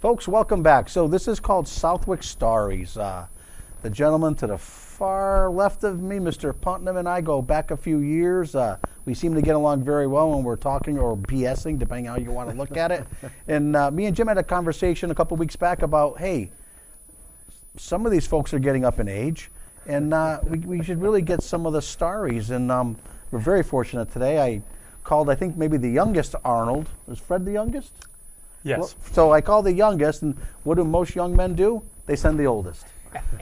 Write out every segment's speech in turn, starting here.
Folks, welcome back. So this is called Southwick Stories. The gentleman to the far left of me, Mr. Putnam, and I go back a few years. We seem to get along very well when we're talking or BSing, depending on how you want to look at it. And me and Jim had a conversation a couple weeks back about, hey, some of these folks are getting up in age, and we should really get some of the stories. And we're very fortunate today. I called, I think, maybe the youngest Arnold. Was Fred the youngest? Yes. Well, so I called the youngest, and what do most young men do? They send the oldest.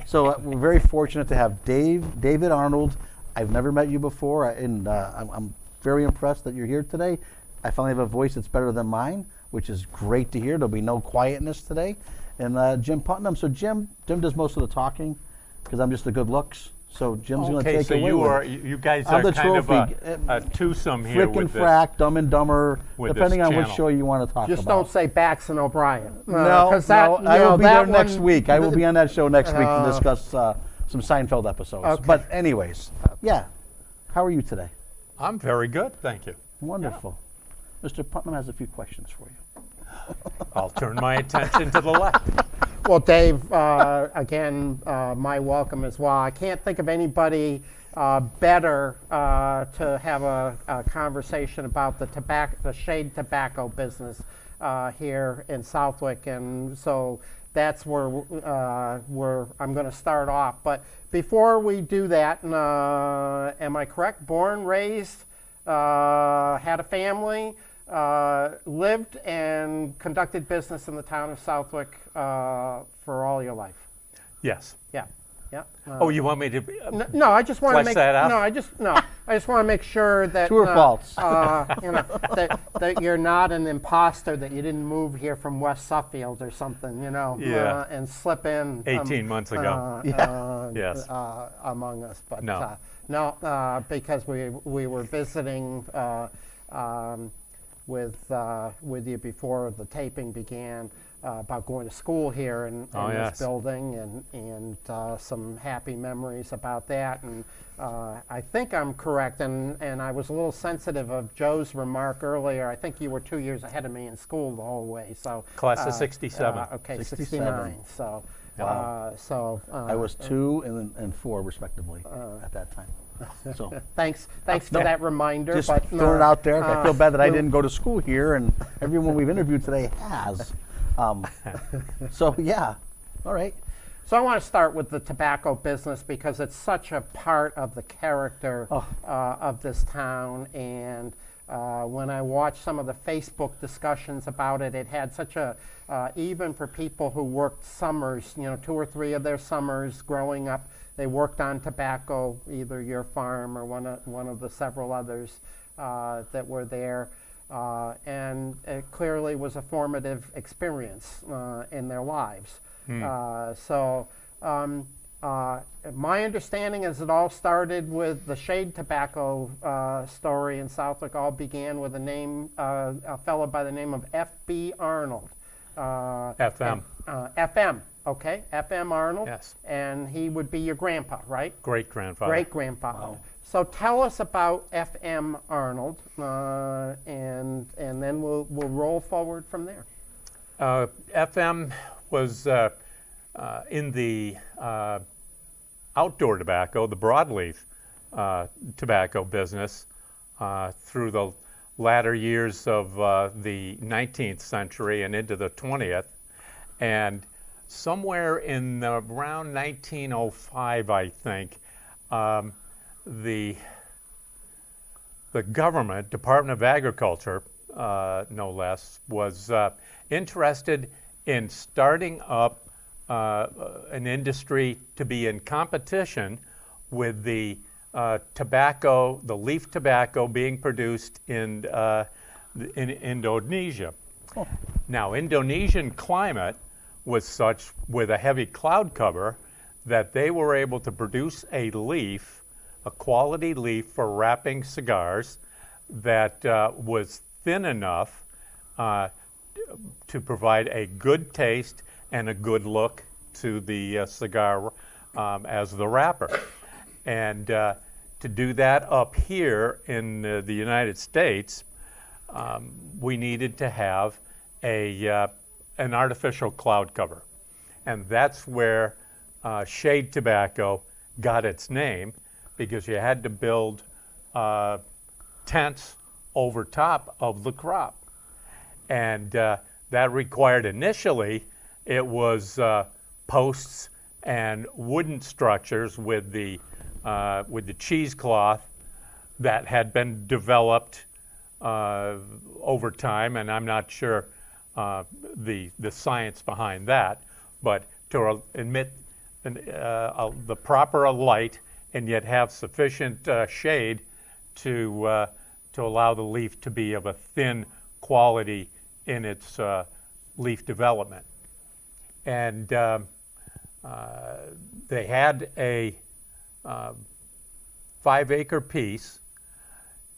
So we're very fortunate to have David Arnold. I've never met you before, and I'm very impressed that you're here today. I finally have a voice that's better than mine, which is great to hear. There'll be no quietness today. And Jim Putnam. So Jim does most of the talking because I'm just the good looks. So Jim's going to take so away. you guys I'm are the kind trophy. of a twosome here Frick and with this. Frack, Dumb and Dumber, with depending this on which channel. show you want to talk Just about. don't say Bax and O'Brien. No, I will be there next week. I will be on that show next week to discuss some Seinfeld episodes. Okay. But anyways, yeah. How are you today? I'm very good, thank you. Wonderful. Mr. Putnam has a few questions for you. I'll turn my attention to the left. Well, Dave, again, my welcome as well. I can't think of anybody better to have a conversation about the shade tobacco business here in Southwick, and so that's where I'm going to start off. But before we do that, am I correct? Born, raised, had a family. Lived and conducted business in the town of Southwick for all your life. Yes. Yeah, yeah. Oh, you want me to? No, I just want to flesh make that out? I just want to make sure that True or false? that you're not an imposter, that you didn't move here from West Suffield or something, Yeah. and slip in 18 months ago. Yes. among us. But No. no, because we were visiting with you before the taping began about going to school here in yes. this building, and some happy memories about that. And I think I'm correct, and I was a little sensitive of Joe's remark earlier. I think you were 2 years ahead of me in school the whole way. So Class of 67. Okay, 67. 69. So Wow. I was 2 and 4 respectively at that time. So thanks for that reminder. just but throwing it out there. I feel bad that I didn't go to school here, and everyone we've interviewed today has. So yeah, all right. So I want to start with the tobacco business because it's such a part of the character of this town. And when I watched some of the Facebook discussions about it, it had such a, even for people who worked summers, 2 or 3 of their summers growing up, they worked on tobacco, either your farm or one of the several others that were there. And it clearly was a formative experience in their lives. My understanding is it all started with the shade tobacco story in Southwick. All began with a fellow by the name of F.B. Arnold. FM. FM, okay, FM Arnold. Yes. And he would be your grandpa, right? Great-grandfather. Great-grandfather. Wow. So tell us about F.M. Arnold, and then we'll roll forward from there. FM was in the outdoor tobacco, the broadleaf tobacco business through the latter years of the 19th century and into the 20th. And somewhere in around 1905, I think, the government, Department of Agriculture, no less, was interested in starting up an industry to be in competition with the tobacco, the leaf tobacco being produced in Indonesia. Oh. Now, Indonesian climate was such, with a heavy cloud cover, that they were able to produce a leaf, a quality leaf for wrapping cigars that was thin enough to provide a good taste and a good look to the cigar as the wrapper. And to do that up here in the United States, we needed to have a an artificial cloud cover. And that's where shade tobacco got its name, because you had to build tents over top of the crop. And that required, initially, it was posts and wooden structures with the cheesecloth that had been developed over time, and I'm not sure the science behind that, but to emit the proper light and yet have sufficient shade to allow the leaf to be of a thin quality in its leaf development. And they had a 5-acre piece,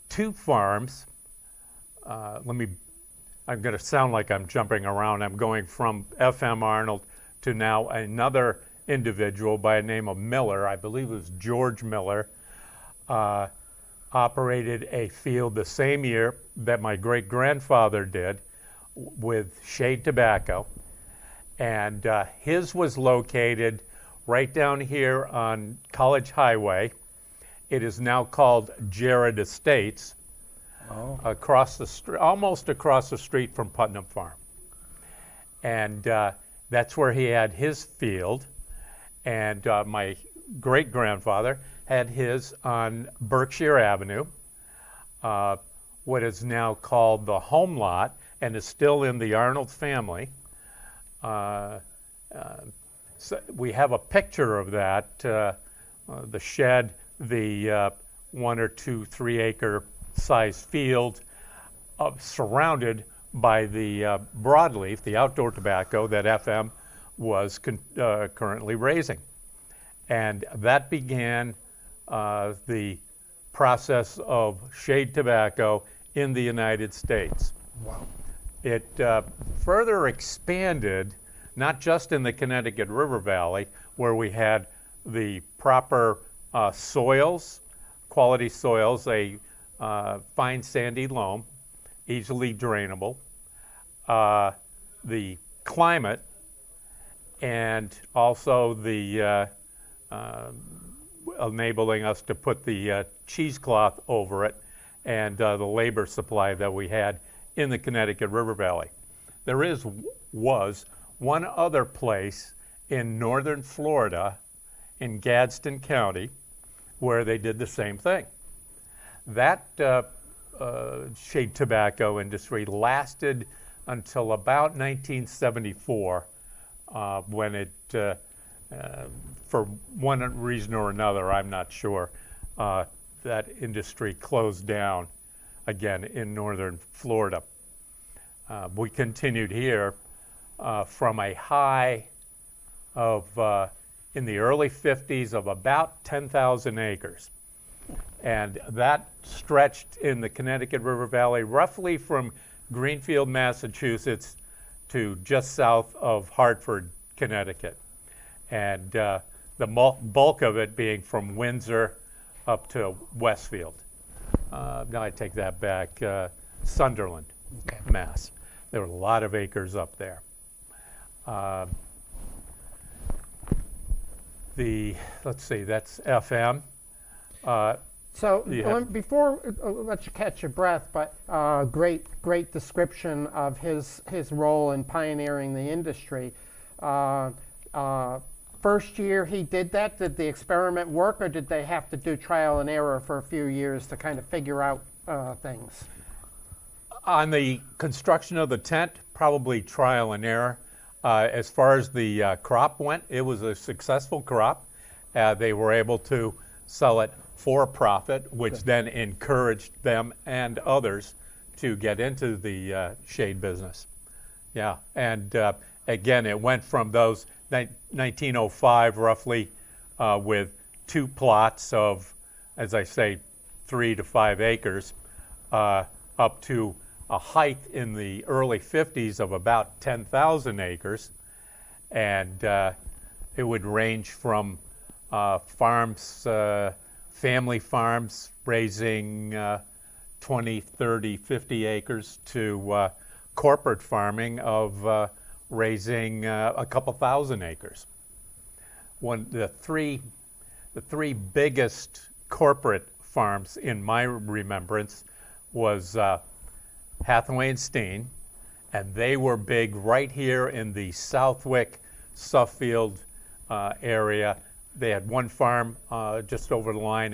2 farms. I'm going to sound like I'm jumping around. I'm going from F.M. Arnold to now another individual by the name of Miller. I believe it was George Miller. Operated a field the same year that my great-grandfather did with shade tobacco. And his was located right down here on College Highway. It is now called Jared Estates, across the street, almost across the street from Putnam Farm. And that's where he had his field. And my great-grandfather had his on Berkshire Avenue, what is now called the home lot, and is still in the Arnold family. So we have a picture of that, the shed, the 1 or 2, 3 acre size field surrounded by the broadleaf, the outdoor tobacco that FM was currently raising. And that began the process of shade tobacco in the United States. Wow. It further expanded, not just in the Connecticut River Valley, where we had the proper soils, quality soils, a fine sandy loam, easily drainable, the climate, and also the enabling us to put the cheesecloth over it, and the labor supply that we had in the Connecticut River Valley. There was one other place in northern Florida, in Gadsden County, where they did the same thing. That shade tobacco industry lasted until about 1974, when it, for one reason or another, I'm not sure, that industry closed down again in northern Florida. We continued here from a high of, in the early 50s, of about 10,000 acres. And that stretched in the Connecticut River Valley roughly from Greenfield, Massachusetts to just south of Hartford, Connecticut. And the bulk of it being from Windsor up to Westfield. Now I take that back, Sunderland, Okay. Mass. There were a lot of acres up there. Let's see, that's FM. So Yeah. before let you catch your breath, but great description of his role in pioneering the industry. First year he did that, did the experiment work, or did they have to do trial and error for a few years to kind of figure out things? On the construction of the tent, probably trial and error. As far as the crop went, it was a successful crop. They were able to sell it for profit, which then encouraged them and others to get into the shade business. Yeah, and again, it went from those 1905 roughly with 2 plots of, as I say, 3 to 5 acres, up to a height in the early 50s of about 10,000 acres. And it would range from farms, family farms raising 20, 30, 50 acres to corporate farming of raising a couple thousand acres. The three biggest corporate farms in my remembrance was Hathaway and Steen, and they were big right here in the Southwick, Suffield area. They had one farm just over the line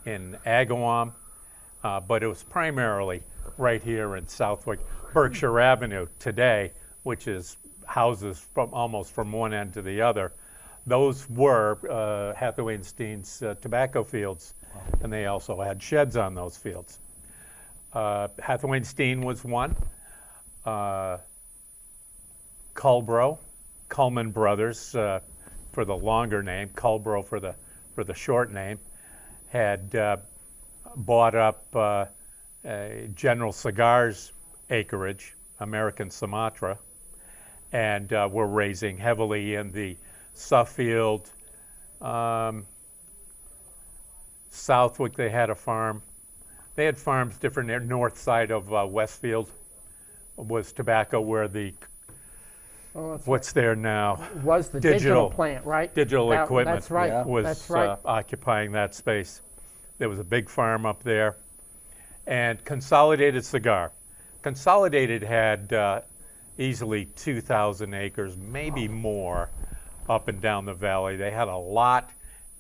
in Agawam, but it was primarily right here in Southwick. Berkshire Avenue today, which is houses almost from one end to the other, those were Hathaway and Steen's tobacco fields, and they also had sheds on those fields. Hathaway and Steen was one. Cullman Brothers for the longer name, Culbro for the short name, had bought up General Cigars acreage, American Sumatra, and were raising heavily in the Suffield, Southwick. They had a farm. They had farms different there. North side of Westfield was tobacco, where the what's there now was the digital plant, right? Digital equipment That's right. Yeah. was That's right. occupying that space. There was a big farm up there. And Consolidated Cigar. Consolidated had easily 2,000 acres, maybe more, up and down the valley. They had a lot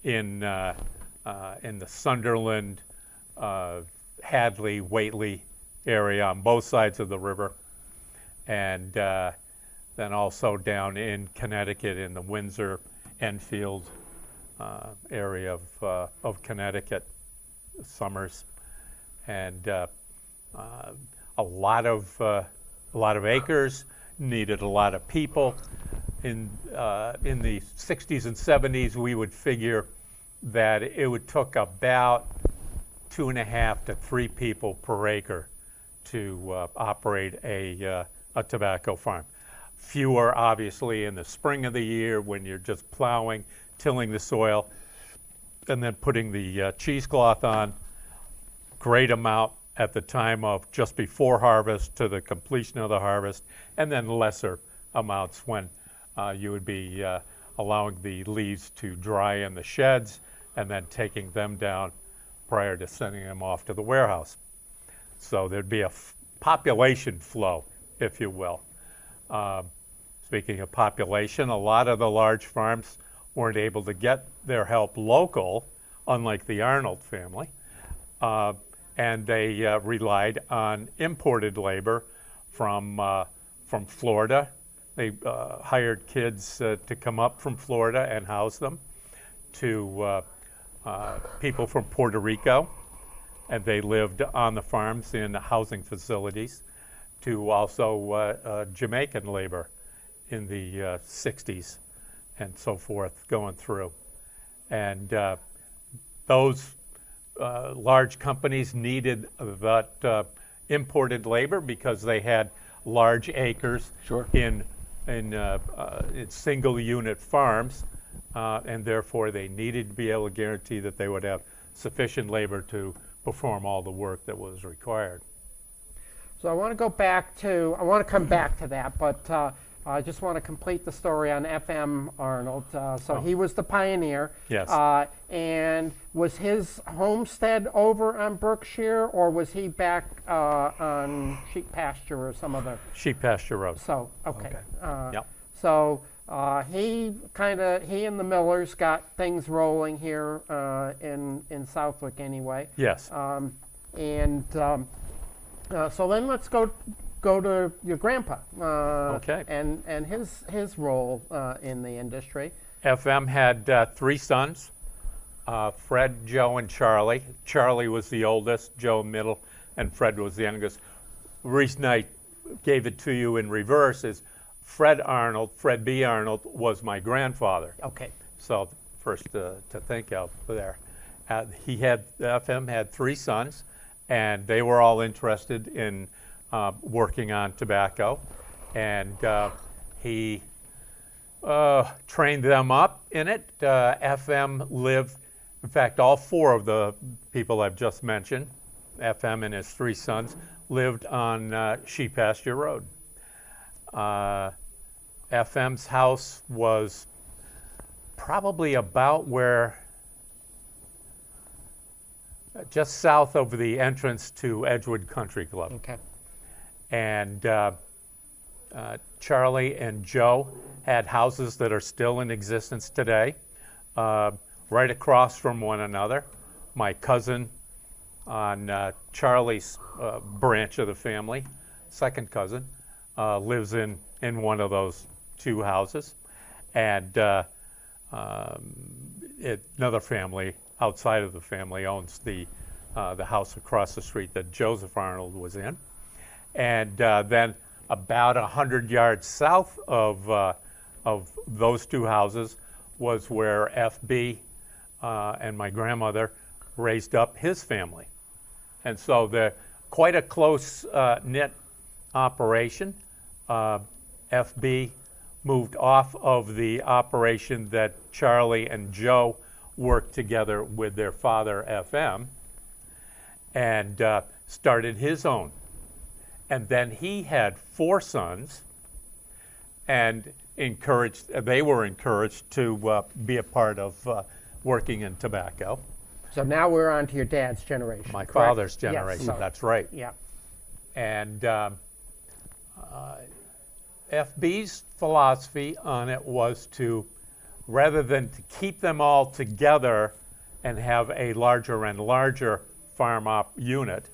in the Sunderland, Hadley, Whately area on both sides of the river, and then also down in Connecticut in the Windsor, Enfield area of Connecticut, Somers, and a lot of acres, needed a lot of people. In the 60s and 70s, we would figure that it would took about 2.5 to 3 people per acre to operate a tobacco farm. Fewer, obviously, in the spring of the year when you're just plowing, tilling the soil, and then putting the cheesecloth on. Great amount at the time of just before harvest to the completion of the harvest, and then lesser amounts when you would be allowing the leaves to dry in the sheds and then taking them down prior to sending them off to the warehouse. So there'd be a population flow, if you will. Speaking of population, a lot of the large farms weren't able to get their help local, unlike the Arnold family, and they relied on imported labor from Florida. They hired kids to come up from Florida and house them, to people from Puerto Rico, and they lived on the farms in housing facilities, to also Jamaican labor in the 60s and so forth going through. And those large companies needed that imported labor because they had large acres Sure. in single unit farms, and therefore they needed to be able to guarantee that they would have sufficient labor to perform all the work that was required. So I want to come back to that, but I just want to complete the story on F.M. Arnold. He was the pioneer. Yes. And was his homestead over on Berkshire, or was he back on sheep pasture or some other? Sheep pasture road. So, okay. Yep. So he and the Millers got things rolling here in Southwick anyway. Yes. So then let's go to your grandpa. Okay. And his role in the industry. FM had 3 sons, Fred, Joe, and Charlie. Charlie was the oldest, Joe middle, and Fred was the youngest. The reason I gave it to you in reverse is Fred B. Arnold, was my grandfather. Okay. So first to think of there. FM had 3 sons, and they were all interested in working on tobacco, and he trained them up in it. FM lived, in fact, all 4 of the people I've just mentioned, FM and his 3 sons, lived on Sheep Pasture Road. FM's house was probably about where, just south of the entrance to Edgewood Country Club. Okay. And Charlie and Joe had houses that are still in existence today, right across from one another. My cousin on Charlie's branch of the family, second cousin, lives in one of those two houses. And another family outside of the family owns the house across the street that Joseph Arnold was in. And then about 100 yards south of those two houses was where FB and my grandmother raised up his family. And so they're quite a close knit operation. FB moved off of the operation that Charlie and Joe worked together with their father, FM, and started his own. And then he had 4 sons, and they were encouraged to be a part of working in tobacco. So now we're on to your dad's generation. My correct? father's Yes, generation, so- that's right. Yeah. And FB's philosophy on it was to, rather than to keep them all together and have a larger and larger farm unit,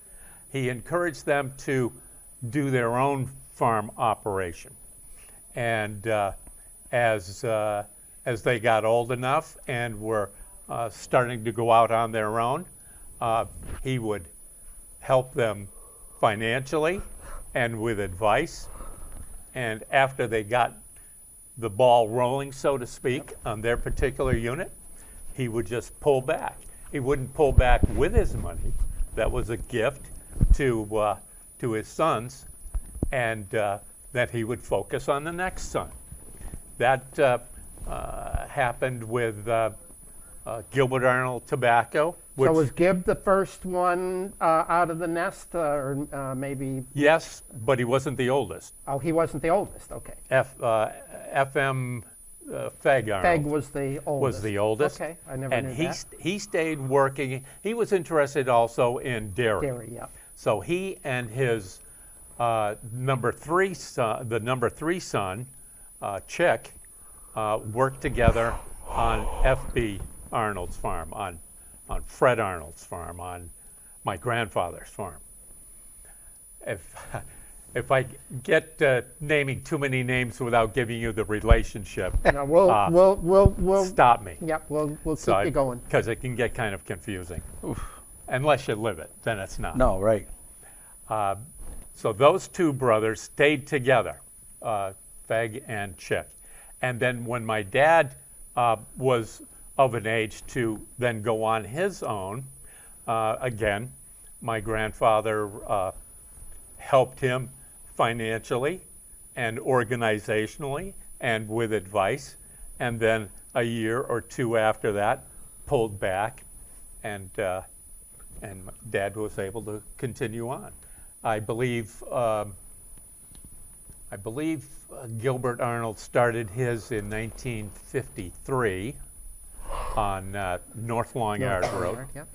he encouraged them to do their own farm operation. And as they got old enough and were starting to go out on their own, he would help them financially and with advice. And after they got the ball rolling, so to speak, on their particular unit, he would just pull back. He wouldn't pull back with his money. That was a gift to his sons, and that he would focus on the next son. That happened with Gilbert Arnold Tobacco. So was Gibb the first one out of the nest, or maybe? Yes, but he wasn't the oldest. Oh, he wasn't the oldest. Okay. FM Feg Arnold Feg was the oldest. was the oldest. Okay, I never knew that. He stayed working. He was interested also in dairy. Dairy, yeah. So he and his number 3 son, Chick, worked together on FB Arnold's farm, on Fred Arnold's farm, on my grandfather's farm. If I get naming too many names without giving you the relationship, No, we'll stop me. Yep, we'll keep you going. Because it can get kind of confusing. Unless you live it, then it's not. No, right. So those 2 brothers stayed together, Feg and Chick. And then when my dad was of an age to then go on his own, again, my grandfather helped him financially and organizationally and with advice. And then a year or 2 after that, pulled back, and Dad was able to continue on. I believe Gilbert Arnold started his in 1953 on North Long Yard Road, Yep.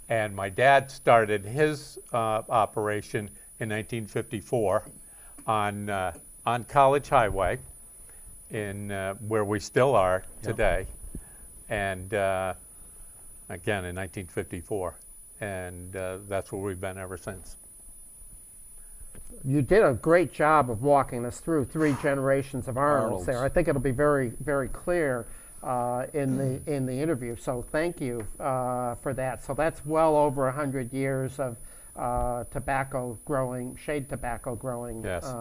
and my dad started his operation in 1954 on College Highway, in where we still are today, and again in 1954, and that's where we've been ever since. You did a great job of walking us through 3 generations of Arnolds there. Arnolds. I think it'll be very, very clear in the interview. So thank you for that. So that's well over 100 years of tobacco growing, shade tobacco growing Yes.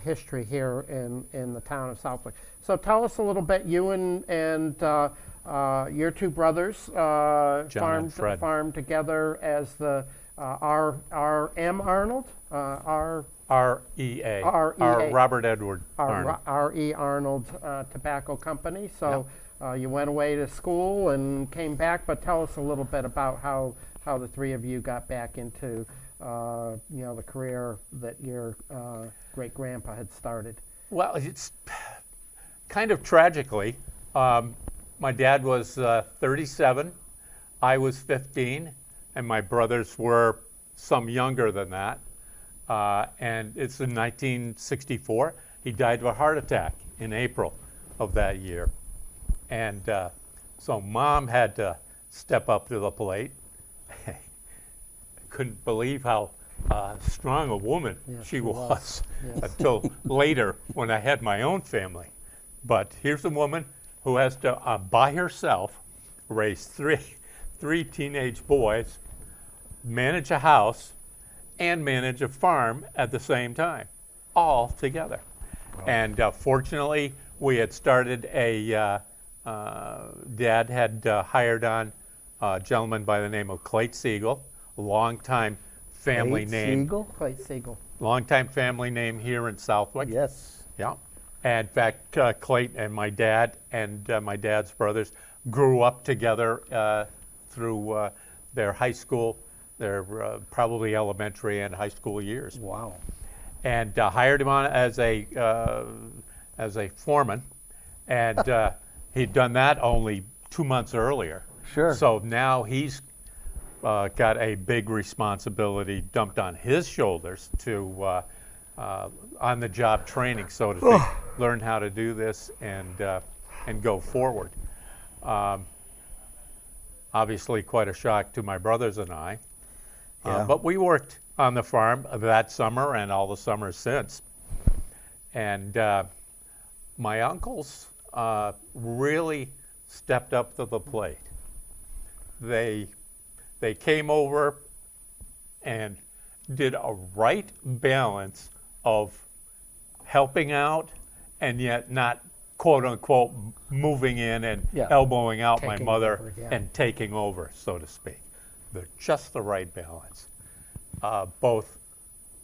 history here in the town of Southwick. So tell us a little bit. You and your 2 brothers and Fred. farmed together as the R.M. Arnold. REA, REA. Robert Edward Arnold. R.E. Arnold Tobacco Company. So you went away to school and came back, but tell us a little bit about how the 3 of you got back into the career that your great grandpa had started. Well, it's kind of tragically, my dad was 37, I was 15, and my brothers were some younger than that. And it's in 1964. He died of a heart attack in April of that year. And so Mom had to step up to the plate. I couldn't believe how strong a woman she was until later when I had my own family. But here's a woman who has to, by herself, raise three teenage boys, manage a house, and manage a farm at the same time, all together. Wow. And fortunately, we had started Dad had hired on a gentleman by the name of Clayt Siegel, a longtime family name. Clayt Siegel. Longtime family name here in Southwick. Yes. Yeah. And in fact, Clayt and my dad and my dad's brothers grew up together through their high school, their probably elementary and high school years. Wow. And hired him on as a foreman, and he'd done that only 2 months earlier. Sure. So now he's got a big responsibility dumped on his shoulders to on-the-job training, so to speak, learn how to do this and go forward. Obviously, quite a shock to my brothers and I. Yeah. But we worked on the farm that summer and all the summers since. And my uncles really stepped up to the plate. They came over and did a right balance of helping out and yet not, quote unquote, moving in and elbowing out my mother over, and taking over, so to speak. They're just the right balance. Both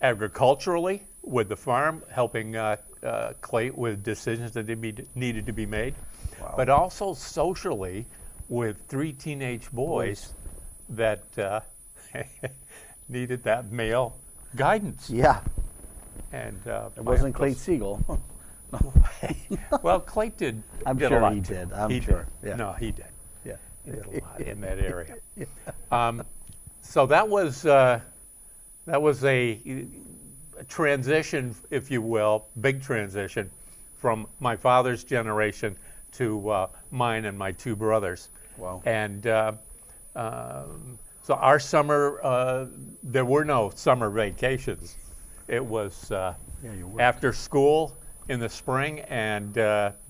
agriculturally with the farm, helping Clayt with decisions that needed to be made, but also socially with three teenage boys that needed that male guidance. Yeah. And It wasn't Clayt Siegel. well, Clayt did. I'm did sure a lot he too. did. I'm He sure. did. Yeah. No, he did. Yeah. He did a lot in that area. So that was a transition, if you will, big transition from my father's generation to mine and my two brothers. Wow. And so our summer, there were no summer vacations. It was you worked. after school in the spring and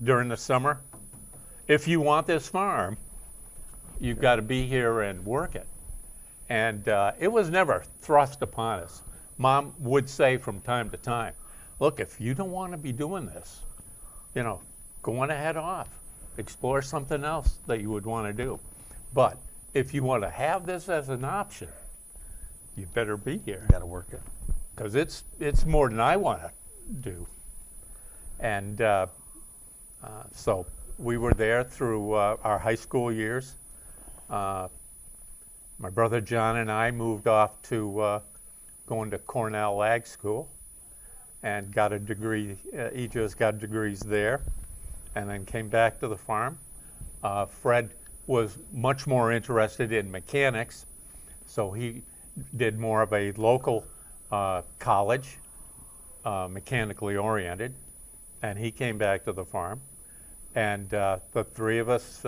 during the summer. If you want this farm, you've got to be here and work it. And it was never thrust upon us. Mom would say from time to time, look, if you don't want to be doing this, go on ahead off. Explore something else that you would want to do. But if you want to have this as an option, you better be here. Got to work it. Because it's more than I want to do. And so we were there through our high school years. My brother John and I moved off to going to Cornell Ag School and got a degree. Each of us got degrees there, and then came back to the farm. Fred was much more interested in mechanics, so he did more of a local college, mechanically oriented, and he came back to the farm. And the three of us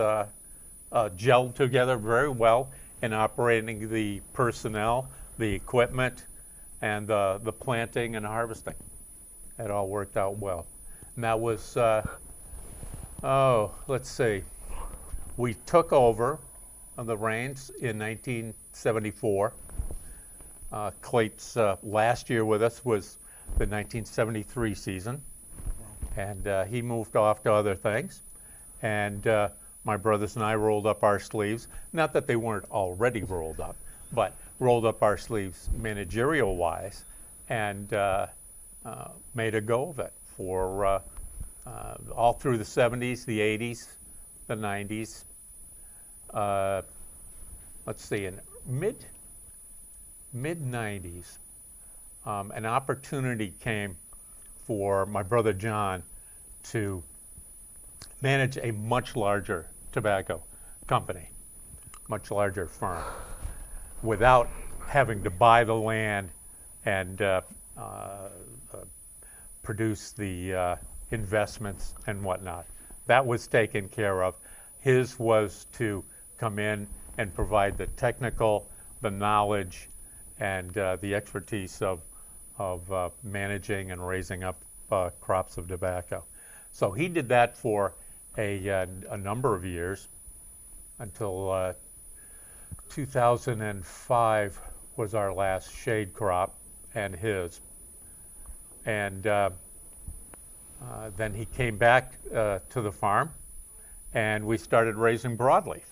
gelled together very well in operating the personnel, the equipment, and the planting and harvesting. It all worked out well. And that was, let's see, we took over the reins in 1974. Clayt's last year with us was the 1973 season, and he moved off to other things. And my brothers and I rolled up our sleeves, not that they weren't already rolled up, but rolled up our sleeves managerial-wise and made a go of it for all through the 70s, the 80s, the 90s. Let's see, in mid-90s, an opportunity came for my brother John to manage a much larger tobacco company, much larger firm, without having to buy the land and produce the investments and whatnot. That was taken care of. His was to come in and provide the technical, the knowledge, and the expertise of managing and raising up crops of tobacco. So he did that for a number of years until 2005 was our last shade crop and his. And then he came back to the farm and we started raising broadleaf.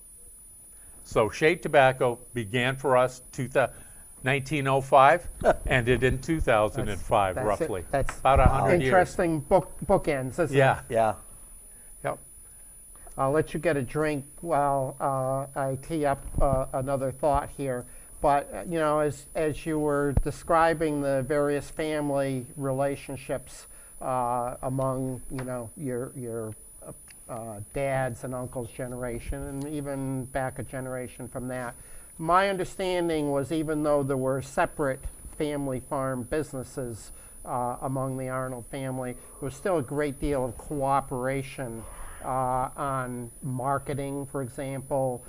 So shade tobacco began for us 1905, ended in 2005 That's roughly. it. That's about 100 years. interesting bookends, isn't it? Yeah. Yeah. Yep. I'll let you get a drink while I tee up another thought here. But you know, as you were describing the various family relationships among your dad's and uncle's generation, and even back a generation from that, my understanding was even though there were separate family farm businesses among the Arnold family, there was still a great deal of cooperation on marketing, for example.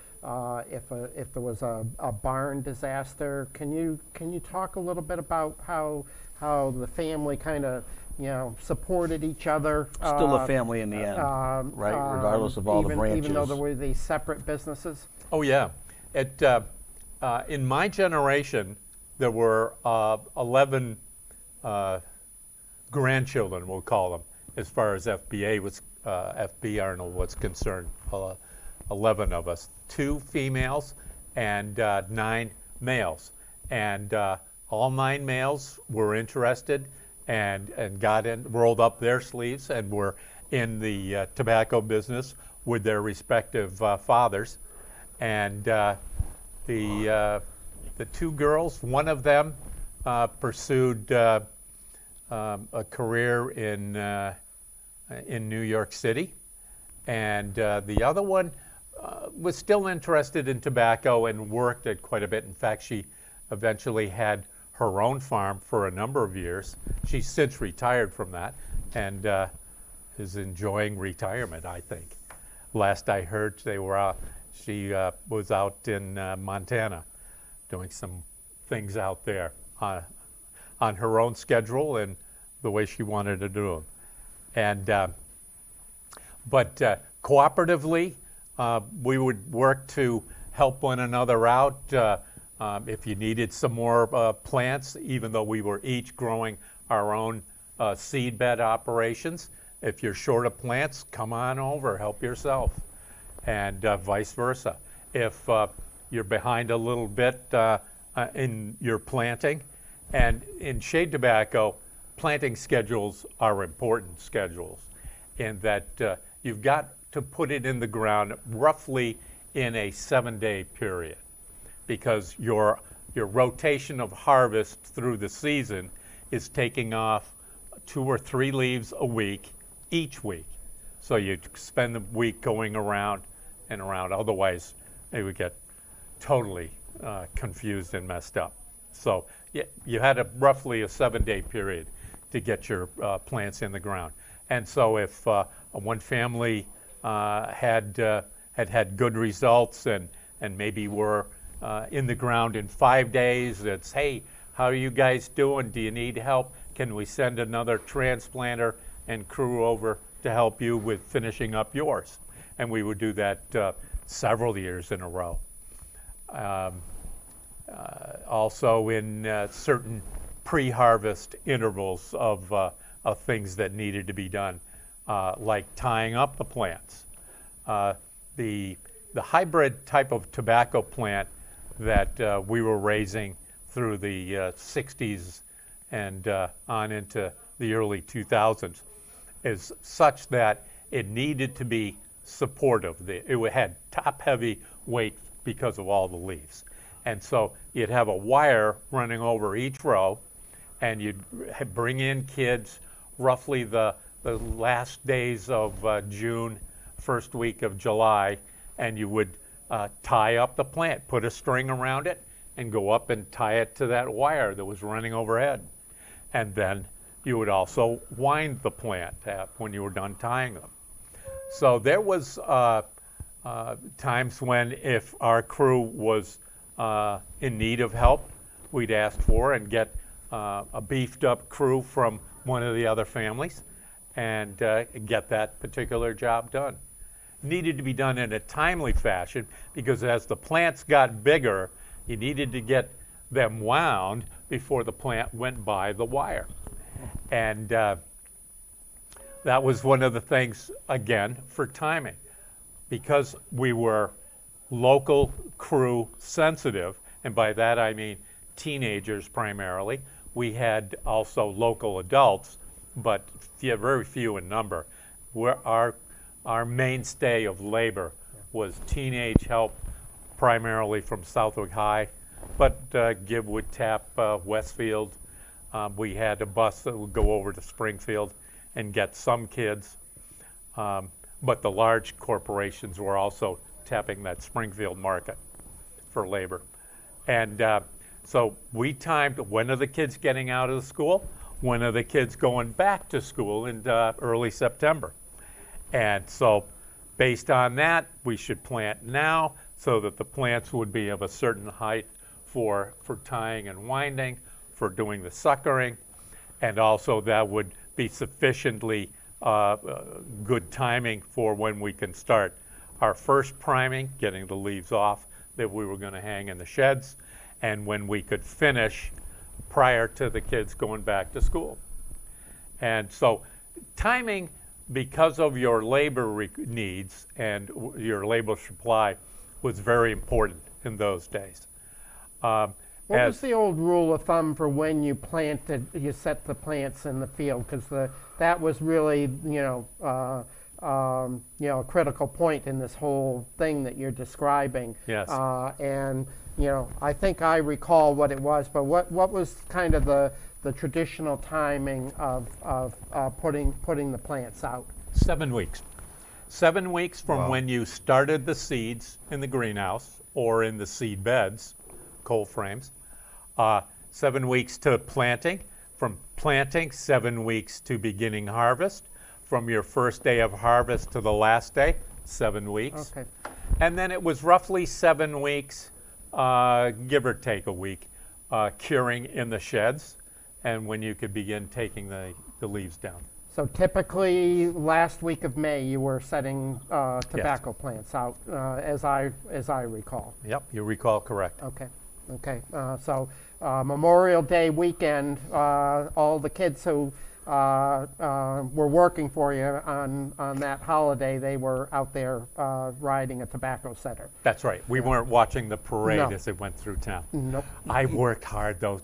If there was a barn disaster, can you talk a little bit about how the family kind of supported each other? Still a family in the end, right? Regardless of all the branches. Even though there were these separate businesses. Oh yeah. In my generation, there were 11 grandchildren, we'll call them, as far as FB Arnold was concerned. 11 of us, 2 females and 9 males, and all 9 males were interested and rolled up their sleeves and were in the tobacco business with their respective fathers. And the 2 girls, one of them pursued a career in New York City, and the other one was still interested in tobacco and worked it quite a bit. In fact, she eventually had her own farm for a number of years. She's since retired from that and is enjoying retirement, I think. Last I heard, she was out in Montana doing some things out there on her own schedule and the way she wanted to do them. And but cooperatively, we would work to help one another out. If you needed some more plants, even though we were each growing our own seed bed operations, if you're short of plants, come on over, help yourself, and vice versa. If you're behind a little bit in your planting, and in shade tobacco, planting schedules are important schedules in that you've got to put it in the ground roughly in a 7-day period, because your rotation of harvest through the season is taking off 2 or 3 leaves a week each week. So you spend the week going around and around, otherwise they would get totally confused and messed up. So you had roughly a 7-day period to get your plants in the ground. And so if one family had good results and maybe were in the ground in 5 days, it's, hey, how are you guys doing? Do you need help? Can we send another transplanter and crew over to help you with finishing up yours? And we would do that several years in a row. Also in certain pre-harvest intervals of things that needed to be done, like tying up the plants. The hybrid type of tobacco plant that we were raising through the 60s and on into the early 2000s is such that it needed to be supportive. It had top-heavy weight because of all the leaves. And so you'd have a wire running over each row, and you'd bring in kids roughly the last days of June first week of July, and you would tie up the plant, put a string around it, and go up and tie it to that wire that was running overhead. And then you would also wind the plant when you were done tying them. So there was times when if our crew was in need of help, we'd ask for and get a beefed up crew from one of the other families and get that particular job done. Needed to be done in a timely fashion because as the plants got bigger, you needed to get them wound before the plant went by the wire. And that was one of the things, again, for timing. Because we were local crew sensitive, and by that I mean teenagers primarily, we had also local adults, but very few in number. Our mainstay of labor was teenage help, primarily from Southwick High, but Gibbwood, Tap, Westfield. We had a bus that would go over to Springfield and get some kids, but the large corporations were also tapping that Springfield market for labor. And so we timed when are the kids getting out of the school, when are the kids going back to school in early September. And so based on that, we should plant now so that the plants would be of a certain height for tying and winding, for doing the suckering, and also that would be sufficiently good timing for when we can start our first priming, getting the leaves off that we were going to hang in the sheds, and when we could finish prior to the kids going back to school. And so timing, because of your labor needs and your labor supply, was very important in those days. What was the old rule of thumb for when you planted, you set the plants in the field? Because that was really, a critical point in this whole thing that you're describing. Yes. And I think I recall what it was, but what was kind of the traditional timing of putting the plants out? 7 weeks. 7 weeks from when you started the seeds in the greenhouse or in the seed beds, cold frames. 7 weeks to planting. From planting, 7 weeks to beginning harvest. From your first day of harvest to the last day, 7 weeks. Okay. And then it was roughly 7 weeks, give or take a week, curing in the sheds, and when you could begin taking the leaves down. So typically, last week of May, you were setting tobacco plants out, as I recall. Yep, you recall correct. Okay. So Memorial Day weekend, all the kids who were working for you on that holiday, they were out there riding a tobacco setter. That's right. We weren't watching the parade No. as it went through town. Nope. I worked hard, though,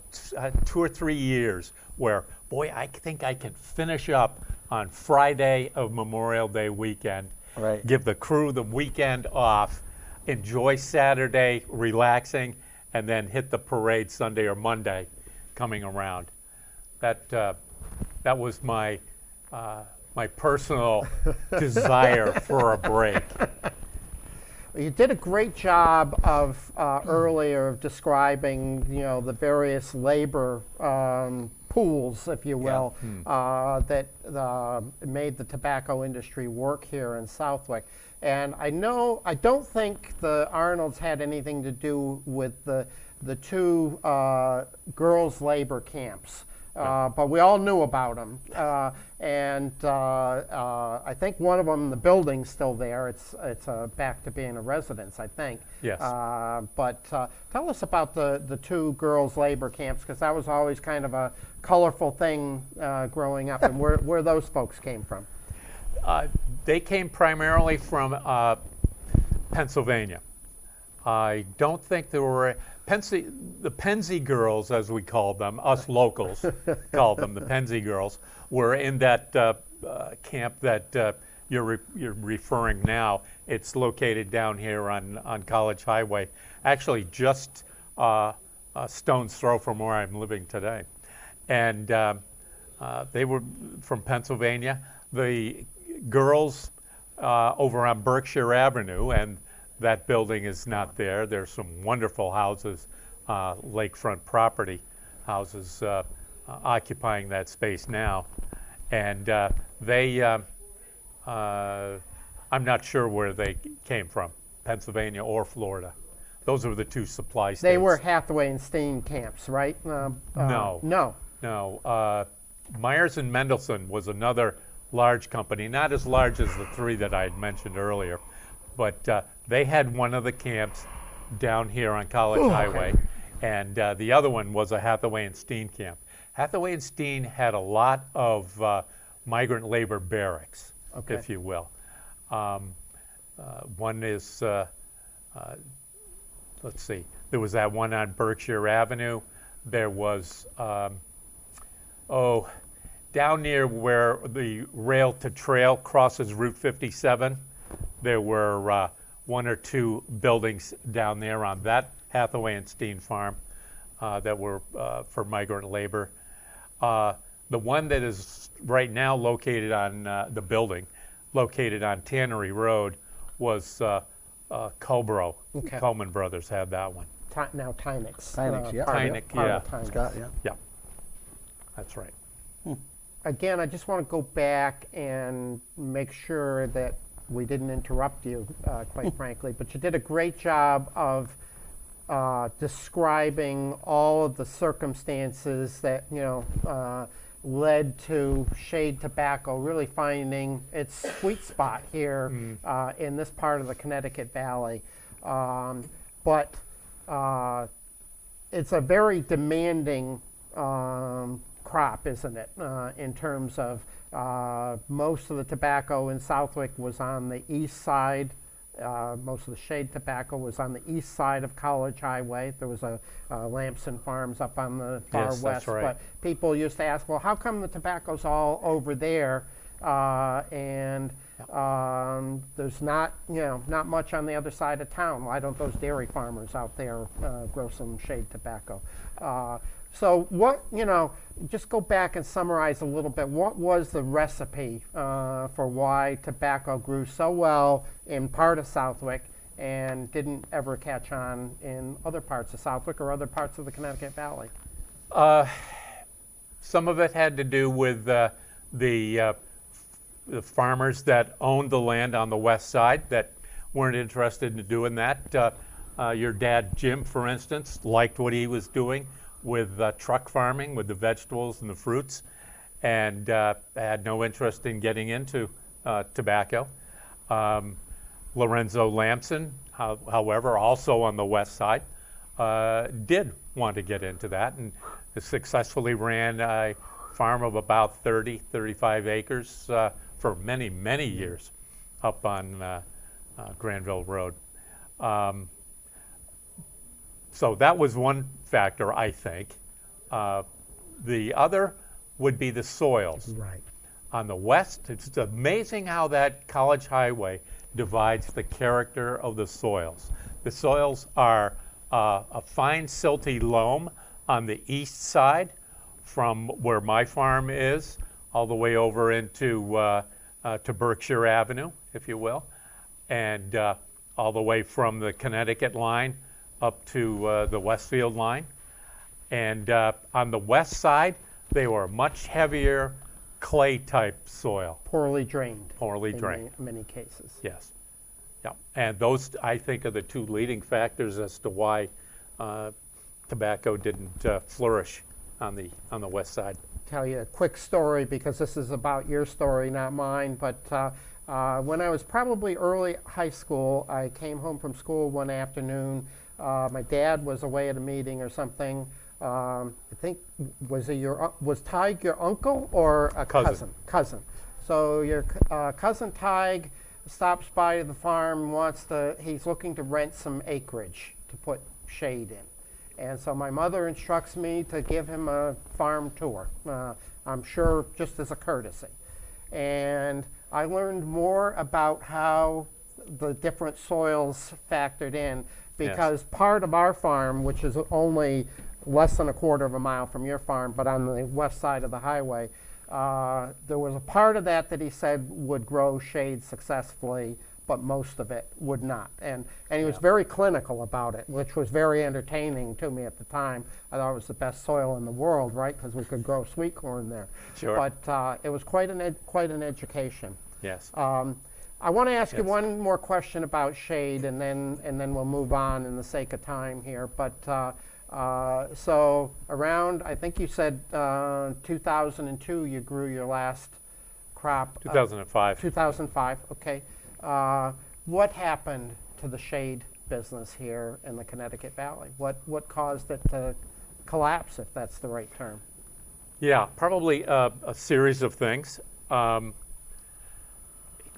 2 or 3 years where, boy, I think I can finish up on Friday of Memorial Day weekend, Right. give the crew the weekend off, enjoy Saturday relaxing, and then hit the parade Sunday or Monday coming around. That was my personal desire for a break. You did a great job of earlier of describing, the various labor pools, if you will, that made the tobacco industry work here in Southwick. And I don't think the Arnolds had anything to do with the two girls' labor camps. But we all knew about them, and I think one of them, the building's still there. It's back to being a residence, I think. Yes. But tell us about the two girls' labor camps, because that was always kind of a colorful thing growing up, and where those folks came from. They came primarily from Pennsylvania. I don't think there were the Penzie girls, as we called them, us locals called them the Penzie girls, were in that camp that you're referring now. It's located down here on College Highway, actually just a stone's throw from where I'm living today. And they were from Pennsylvania. The girls over on Berkshire Avenue, and that building is not there. There's some wonderful houses, lakefront property houses occupying that space now. And I'm not sure where they came from, Pennsylvania or Florida. Those were the two supply states. They were Hathaway and Steen camps, right? No. No. Myers and Mendelsohn was another large company, not as large as the three that I had mentioned earlier, but they had one of the camps down here on College Highway, and the other one was a Hathaway and Steen camp. Hathaway and Steen had a lot of migrant labor barracks, if you will. One is, let's see, there was that one on Berkshire Avenue. There was, down near where the rail to trail crosses Route 57, there were one or two buildings down there on that Hathaway and Steen farm that were for migrant labor. The one that is right now located on the building, located on Tannery Road, was Colbro. Coleman Brothers had that one. Now Tynex. Tynex, yeah. Tynex, yeah. Scott, yeah. Yeah, that's right. Again, I just want to go back and make sure that we didn't interrupt you, quite frankly, but you did a great job of describing all of the circumstances that, led to shade tobacco really finding its sweet spot here in this part of the Connecticut Valley. But it's a very demanding crop, isn't it, in terms of most of the tobacco in Southwick was on the east side. Most of the shade tobacco was on the east side of College Highway. There was a Lamson Farms up on the far Yes, west. that's right. But people used to ask, well, how come the tobacco's all over there? And there's not much on the other side of town. Why don't those dairy farmers out there grow some shade tobacco? So what, just go back and summarize a little bit. What was the recipe for why tobacco grew so well in part of Southwick and didn't ever catch on in other parts of Southwick or other parts of the Connecticut Valley? Some of it had to do with the farmers that owned the land on the west side that weren't interested in doing that. Your dad, Jim, for instance, liked what he was doing with truck farming, with the vegetables and the fruits, and had no interest in getting into tobacco. Lorenzo Lamson, however, also on the west side, did want to get into that and successfully ran a farm of about 35 acres for many, many years up on Granville Road. So that was one factor, I think. The other would be the soils. Right. On the west, it's amazing how that College Highway divides the character of the soils. The soils are a fine silty loam on the east side from where my farm is, all the way over into to Berkshire Avenue, if you will, and all the way from the Connecticut line up to the Westfield line. And on the west side, they were much heavier clay-type soil. Poorly drained. Poorly drained. In many cases. Yes. Yeah. And those, I think, are the two leading factors as to why tobacco didn't flourish on the west side. Tell you a quick story because this is about your story, not mine. But when I was probably early high school, I came home from school one afternoon. My dad was away at a meeting or something. I think was Tig your uncle or a cousin? Cousin. So your cousin Tig stops by the farm, he's looking to rent some acreage to put shade in. And so my mother instructs me to give him a farm tour, I'm sure just as a courtesy. And I learned more about how the different soils factored in because part of our farm, which is only less than a quarter of a mile from your farm, but on the west side of the highway, There was a part of that he said would grow shade successfully, but most of it would not. And he was very clinical about it, which was very entertaining to me at the time. I thought it was the best soil in the world, right? Because we could grow sweet corn there. Sure. But it was quite an education. Yes. I want to ask you Yes. one more question about shade, and then we'll move on in the sake of time here. But so around, I think you said 2002, you grew your last crop. 2005. 2005. Okay. What happened to the shade business here in the Connecticut Valley? What caused it to collapse, if that's the right term? Yeah, probably a series of things.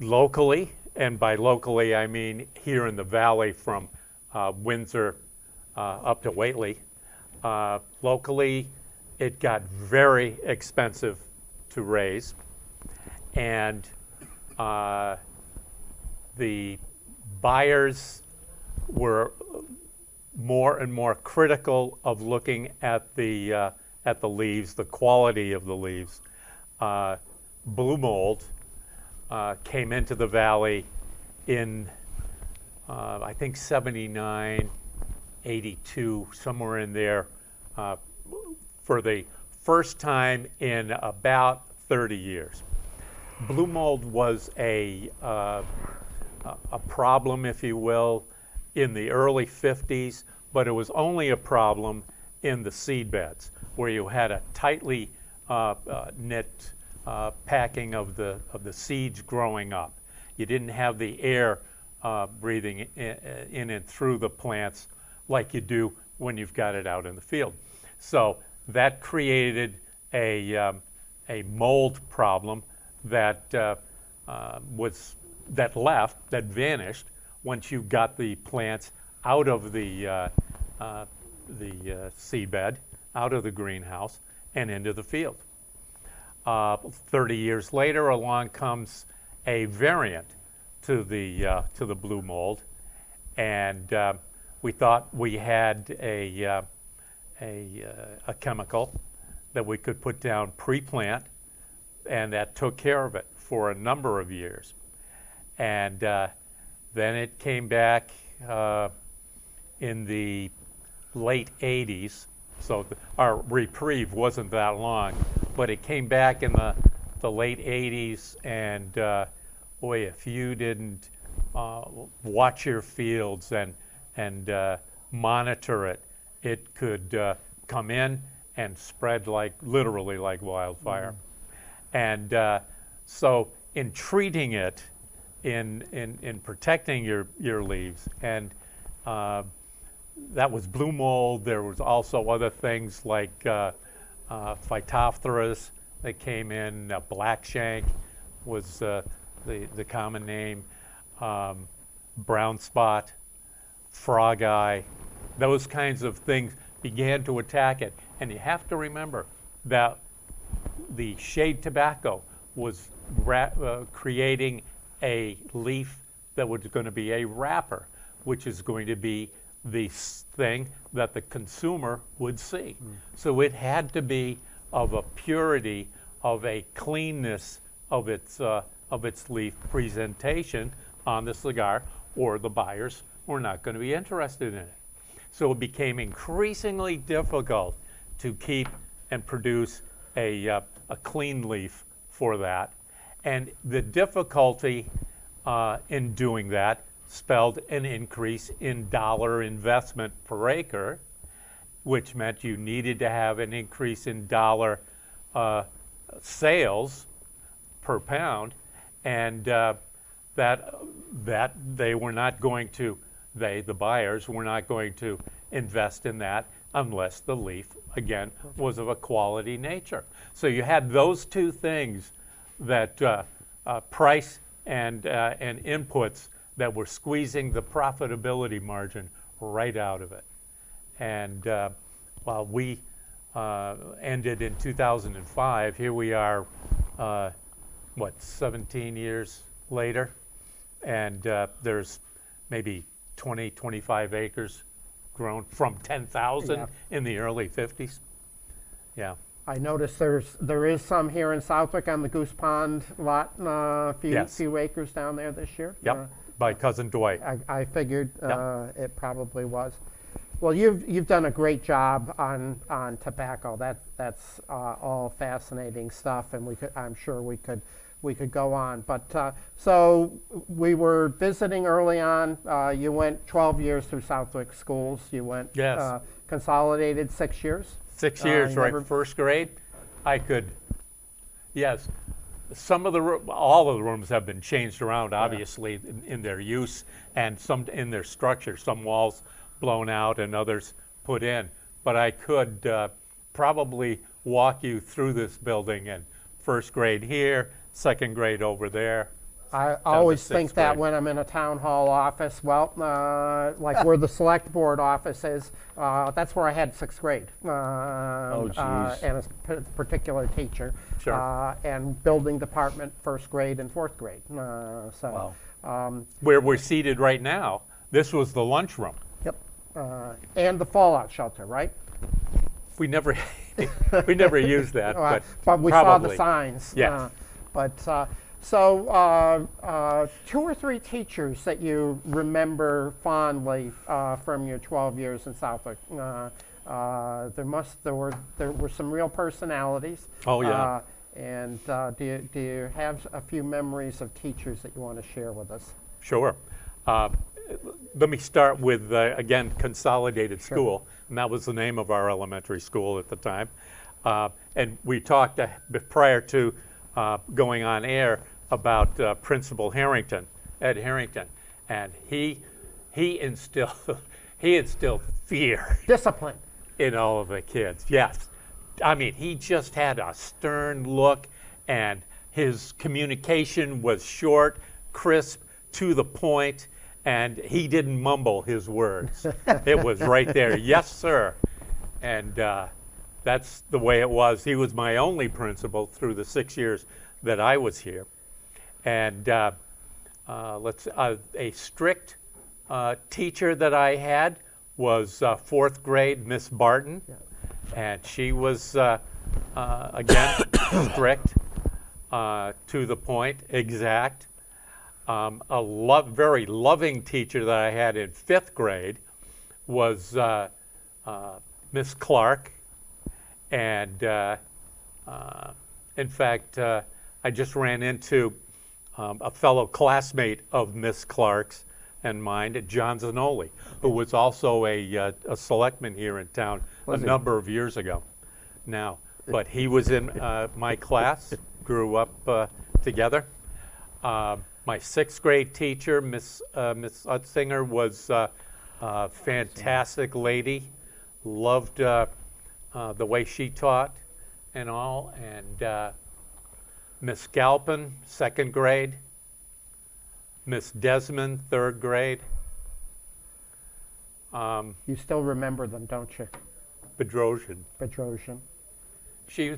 Locally, and by locally I mean here in the valley from Windsor up to Whately. Locally, it got very expensive to raise, and the buyers were more and more critical of looking at the leaves, the quality of the leaves. Blue mold came into the valley in, I think, 79, 82, somewhere in there, for the first time in about 30 years. Blue mold was a problem, if you will, in the early 50s, but it was only a problem in the seed beds, where you had a tightly knit packing of the seeds growing up. You didn't have the air breathing in and through the plants like you do when you've got it out in the field. So that created a mold problem that that vanished once you got the plants out of the seed bed, out of the greenhouse, and into the field. 30 years later, along comes a variant to the blue mold, and we thought we had a chemical that we could put down pre-plant, and that took care of it for a number of years. And then it came back in the late 80s, so our reprieve wasn't that long, but it came back in the late 80s, and boy, if you didn't watch your fields and monitor it, it could come in and spread literally like wildfire. And so in treating it, in protecting your leaves, and that was blue mold. There was also other things like Phytophthora that came in. Black shank was the common name. Brown spot, frog eye, those kinds of things began to attack it. And you have to remember that the shade tobacco was creating a leaf that was going to be a wrapper, which is going to be the thing that the consumer would see. So it had to be of a purity, of a cleanness of its leaf presentation on the cigar, or the buyers were not going to be interested in it. So it became increasingly difficult to keep and produce a clean leaf for that. And the difficulty in doing that spelled an increase in dollar investment per acre, which meant you needed to have an increase in dollar sales per pound, and that they were not going to, the buyers were not going to invest in that unless the leaf, again, was of a quality nature. So you had those two things, that price and inputs, that were squeezing the profitability margin right out of it. And while we ended in 2005, here we are, 17 years later, and there's maybe 20, 25 acres grown from 10,000 in the early 50s. Yeah. I noticed there is some here in Southwick on the Goose Pond lot, Yes. few acres down there this year. Yep, by Cousin Dwight. I figured Yep. it probably was. Well, you've done a great job on tobacco. That's all fascinating stuff, and I'm sure we could go on. But so we were visiting early on. You went 12 years through Southwick schools. You went Yes. Consolidated 6 years. 6 years, you right? never- First grade, I could. Yes, some of the all of the rooms have been changed around, obviously, in their use and some in their structure. Some walls blown out and others put in. But I could probably walk you through this building and first grade here, second grade over there. I to always think sixth that grade. when I'm in a town hall office, well, like where the select board office is, that's where I had sixth grade. geez. And a particular teacher. Sure. And building department, first grade and fourth grade. So, Where we're seated right now, this was the lunchroom. Yep. and the fallout shelter, right? We never, we never used that, But we probably. saw the signs. Yes. So 2 or 3 teachers that you remember fondly from your 12 years in Southwick. There were some real personalities. Oh, yeah. And do you have a few memories of teachers that you want to share with us? Sure. Let me start with, again, Consolidated School, and that was the name of our elementary school at the time. And we talked prior to going on air about Principal Harrington, Ed Harrington, and he instilled fear Discipline. in all of the kids. Yes. I mean, he just had a stern look, and his communication was short, crisp, to the point, and he didn't mumble his words. It was right there. Yes, sir. And that's the way it was. He was my only principal through the 6 years that I was here. And a strict teacher that I had was fourth grade, Miss Barton. Yeah. And she was, again, strict, to the point, exact. Very loving teacher that I had in fifth grade was Miss Clark. And in fact, I just ran into a fellow classmate of Miss Clark's and mine, John Zanoli, who was also a selectman here in town a number of years ago now. But he was in my class, grew up together. My sixth grade teacher, Miss Utzinger, was a fantastic lady. Loved the way she taught and all. And Miss Galpin, second grade. Miss Desmond, third grade. You still remember them, don't you? Bedrosian. Bedrosian. She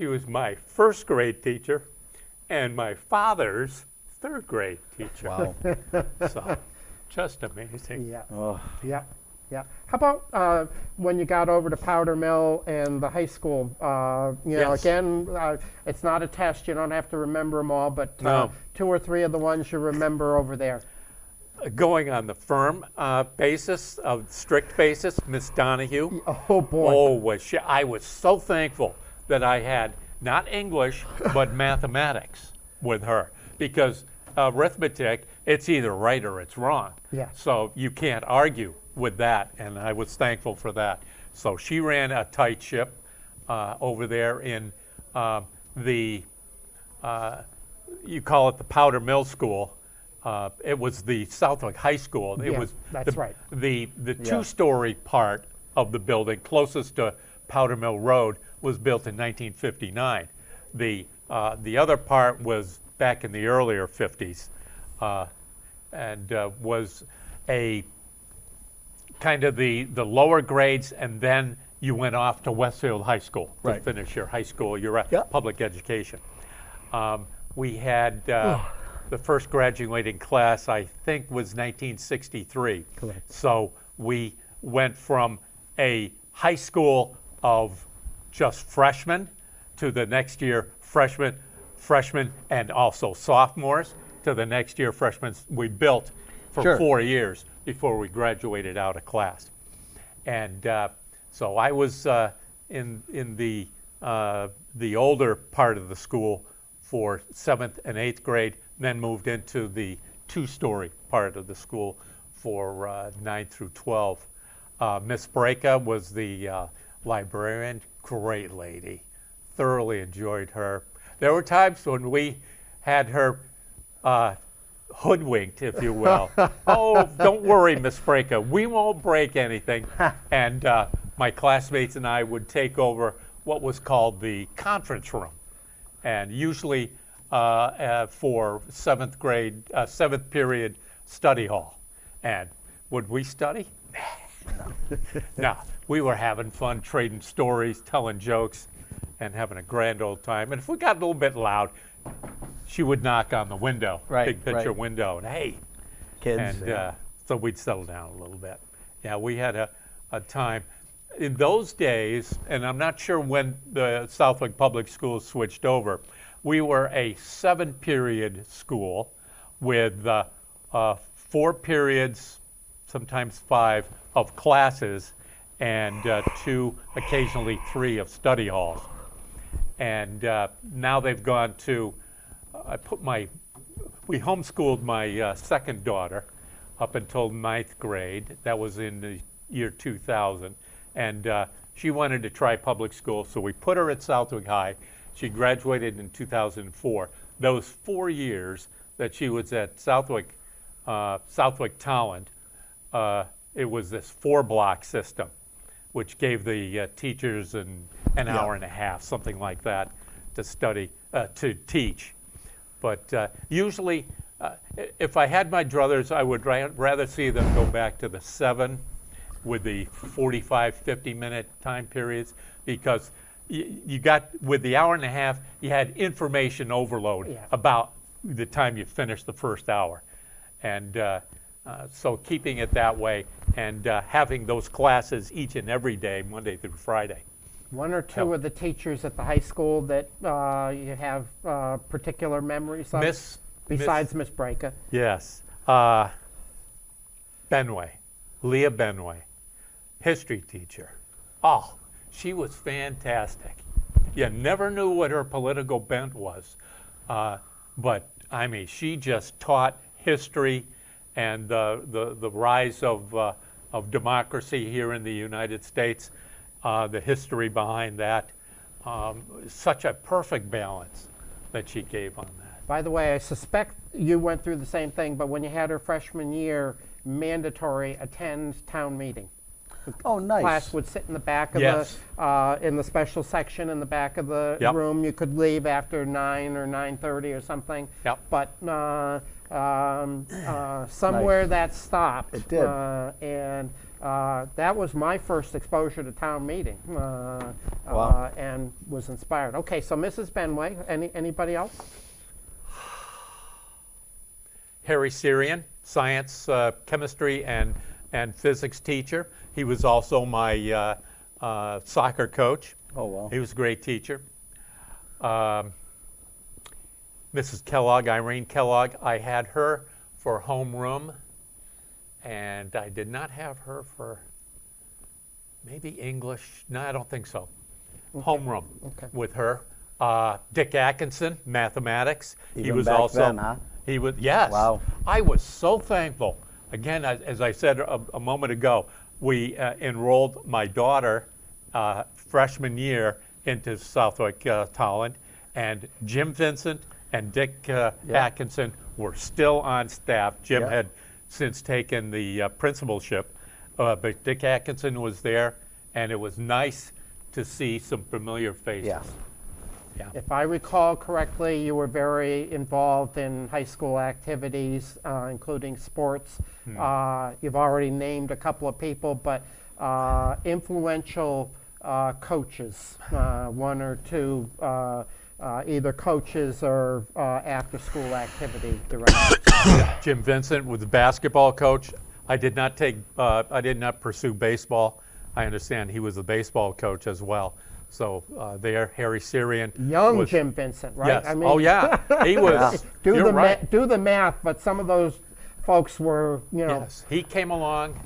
was my first grade teacher and my father's third grade teacher. Wow. So, just amazing. Yeah. Oh. Yeah. Yeah. How about when you got over to Powder Mill and the high school? You know, Yes. again, it's not a test. You don't have to remember them all, but No. 2 or 3 of the ones you remember over there. Going on the firm basis, strict basis, Miss Donahue. Oh boy. Oh, was she? I was so thankful that I had not English, but mathematics with her. Because arithmetic, it's either right or it's wrong. Yeah. So you can't argue with that, and I was thankful for that. So she ran a tight ship over there in you call it the Powder Mill School. It was the Southwick High School. It Yeah, was that's right. The two-story part of the building closest to Powder Mill Road was built in 1959. The other part was back in the earlier 50s, and was a kind of the lower grades, and then you went off to Westfield High School to Right. finish your high school, your Yep. public education. We had the first graduating class, I think, was 1963. Correct. So we went from a high school of just freshmen to the next year freshmen, and also sophomores to the next year freshmen. We built for Sure. 4 years before we graduated out of class. And so I was in the older part of the school for 7th and 8th grade, then moved into the 2-story part of the school for 9 through 12. Miss Breka was the librarian, great lady, thoroughly enjoyed her. There were times when we had her hoodwinked, if you will. Oh, don't worry, Miss Breka, we won't break anything. And my classmates and I would take over what was called the conference room, and usually for 7th period study hall. And would we study? No, we were having fun, trading stories, telling jokes, and having a grand old time. And if we got a little bit loud, she would knock on the window, Right, big picture right. window, and hey. Kids. And yeah. so we'd settle down a little bit. Yeah, we had a time. In those days, and I'm not sure when the Southwick Public Schools switched over, we were a 7-period school with 4 periods, sometimes 5, of classes, and 2, occasionally 3 of study halls. And now they've gone to, we homeschooled my second daughter up until 9th grade. That was in the year 2000. And she wanted to try public school, so we put her at Southwick High. She graduated in 2004. Those 4 years that she was at Southwick Talent, it was this 4-block system, which gave the teachers an hour and a half, something like that, to study, to teach. But usually, if I had my druthers, I would rather see them go back to the 7 with the 45, 50-minute time periods, because you got, with the hour and a half, you had information overload about the time you finished the first hour. And so keeping it that way, and having those classes each and every day, Monday through Friday. One or two of the teachers at the high school that you have particular memories of? Besides Miss Breka? Yes. Benway, Leah Benway, history teacher. Oh, she was fantastic. You never knew what her political bent was, but I mean, she just taught history and the rise of democracy here in the United States, the history behind that. Such a perfect balance that she gave on that. By the way, I suspect you went through the same thing, but when you had her freshman year, mandatory attend town meeting. Oh, nice. Class would sit in the back of Yes. in the special section in the back of the Yep. room. You could leave after 9 or 9:30 or something. Yep. But somewhere Nice. that stopped. It did. And that was my first exposure to town meeting. Wow. And was inspired. Okay, so Mrs. Benway, anybody else? Harry Syrian, science, chemistry, and physics teacher. He was also my soccer coach. Oh, wow. He was a great teacher. Mrs. Kellogg, Irene Kellogg, I had her for homeroom, and I did not have her for maybe English. No, I don't think so. Homeroom with her. Dick Atkinson, mathematics. He Even was back also. then, huh? He was, yes. Wow. I was so thankful. Again, as I said a moment ago, we enrolled my daughter freshman year into Southwick Talent, and Jim Vincent and Dick Atkinson were still on staff. Jim had since taken the principalship, but Dick Atkinson was there, and it was nice to see some familiar faces. Yeah. Yeah. If I recall correctly, you were very involved in high school activities, including sports. You've already named a couple of people, but influential coaches, one or two, either coaches or after-school activity directors. Jim Vincent was the basketball coach. I did not pursue baseball. I understand he was the baseball coach as well. So there, Harry Syrian. Young was, Jim Vincent, right? Yes. I mean, Oh yeah, he was. You're right. do the math, but some of those folks were, you know. Yes, he came along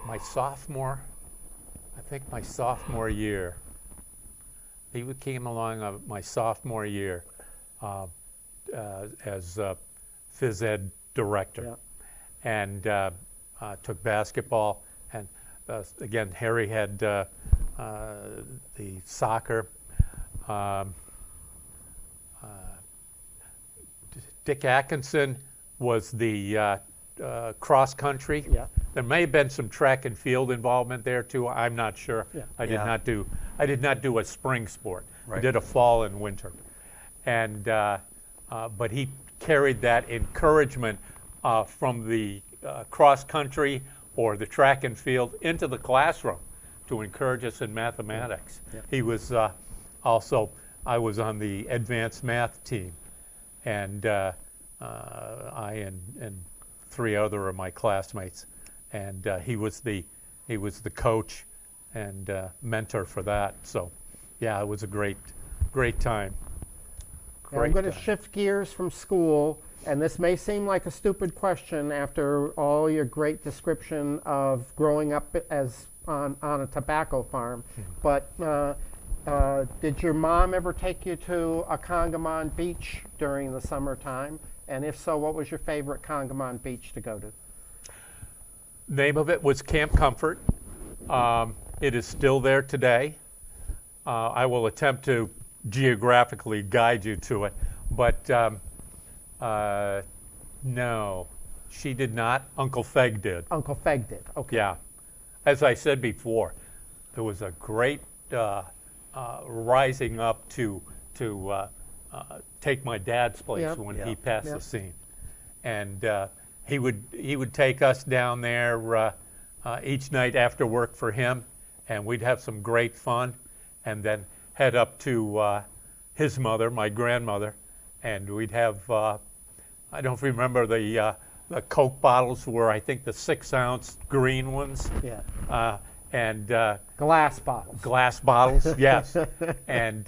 my sophomore year. He came along my sophomore year as phys ed director, and took basketball. And again, Harry had the soccer. Dick Atkinson was the cross country. Yeah. There may have been some track and field involvement there too. I'm not sure. Yeah. I did not do a spring sport. I Right. did a fall and winter, and but he carried that encouragement from the cross country or the track and field into the classroom to encourage us in mathematics. Yeah. He was also. I was on the advanced math team, and I and 3 other of my classmates, and he was the coach and mentor for that. So, yeah, it was a great time. Now, I'm going to shift gears from school, and this may seem like a stupid question after all your great description of growing up as on a tobacco farm, but did your mom ever take you to a Congamon beach during the summertime? And if so, what was your favorite Congamon beach to go to? Name of it was Camp Comfort. It is still there today. I will attempt to geographically guide you to it, but no, she did not. Uncle Feg did. Uncle Feg did. Okay. Yeah. As I said before, there was a great rising up to take my dad's place Yep. when Yeah. he passed Yep. the scene, and he would take us down there each night after work for him, and we'd have some great fun, and then head up to his mother, my grandmother, and we'd have I don't remember the Coke bottles were, I think, the 6-ounce green ones. Yeah. And Glass bottles. glass bottles, yes. And